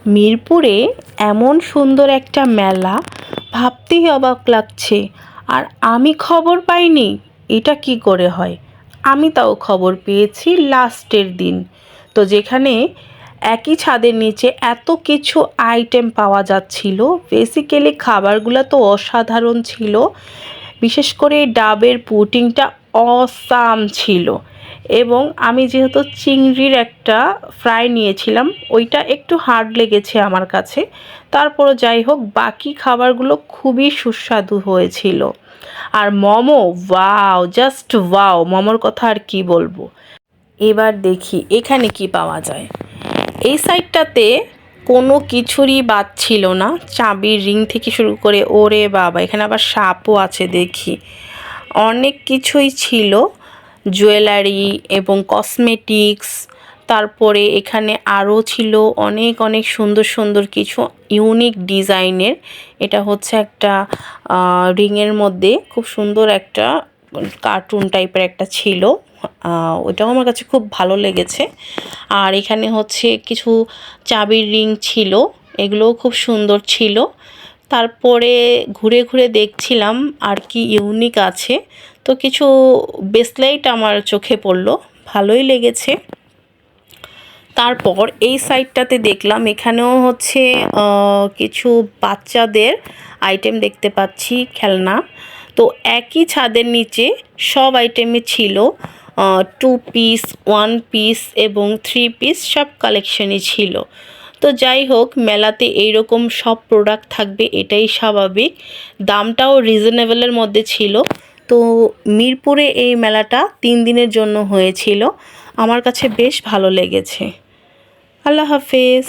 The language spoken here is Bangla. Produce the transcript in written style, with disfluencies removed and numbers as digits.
মিরপুরে এমন সুন্দর একটা মেলা, ভাবতেই অবাক লাগছে। আর আমি খবর পাইনি, এটা কি করে হয়? আমি তাও খবর পেয়েছি লাস্টের দিন। তো যেখানে একই ছাদের নিচে এত কিছু আইটেম পাওয়া যাচ্ছিল, বেসিক্যালি খাবারগুলো তো অসাধারণ ছিল। বিশেষ করে ডাবের পুডিংটা অসাম ছিল। এবং আমি যেহেতু চিংড়ির একটা ফ্রাই নিয়েছিলাম, ওইটা একটু হার্ড লেগেছে আমার কাছে। তারপরও যাই হোক, বাকি খাবারগুলো খুবই সুস্বাদু হয়েছিল। আর মোমো, ওয়াও, জাস্ট ওয়াও! মোমোর কথা আর কি বলবো। এবার দেখি এখানে কি পাওয়া যায়। এই সাইডটাতে কোনো কিছুরই বাদ ছিল না, চাবির রিং থেকে শুরু করে, ওরে বাবা, এখানে আবার সাপও আছে দেখি। অনেক কিছুই ছিল, জুয়েলারি এবং কসমেটিক্স। তারপরে এখানে আরও ছিল অনেক অনেক সুন্দর সুন্দর কিছু ইউনিক ডিজাইনের। এটা হচ্ছে একটা রিংয়ের মধ্যে খুব সুন্দর একটা কার্টুন টাইপের একটা ছিল, ওইটাও আমার কাছে খুব ভালো লেগেছে। আর এখানে হচ্ছে কিছু চাবির রিং ছিল, এগুলোও খুব সুন্দর ছিল। তারপরে ঘুরে ঘুরে দেখছিলাম আর কি ইউনিক আছে। তো কিছু ব্রেসলেট আমার চোখে পড়লো, ভালোই লেগেছে। তারপর এই সাইডটাতে দেখলাম এখানেও হচ্ছে কিছু বাচ্চাদের আইটেম দেখতে পাচ্ছি, খেলনা। তো একই ছাদের নিচে সব আইটেমই ছিল, 2 পিস, 1 পিস এবং 3 পিস, সব কালেকশনই ছিল। তো যাই হোক, মেলাতে এইরকম সব প্রোডাক্ট থাকবে এটাই স্বাভাবিক। দামটাও রিজনেবলের মধ্যে ছিল। তো মিরপুরে এই মেলাটা 3 দিনের জন্য হয়েছিল। আমার কাছে বেশ ভালো লেগেছে। আল্লাহ হাফেজ।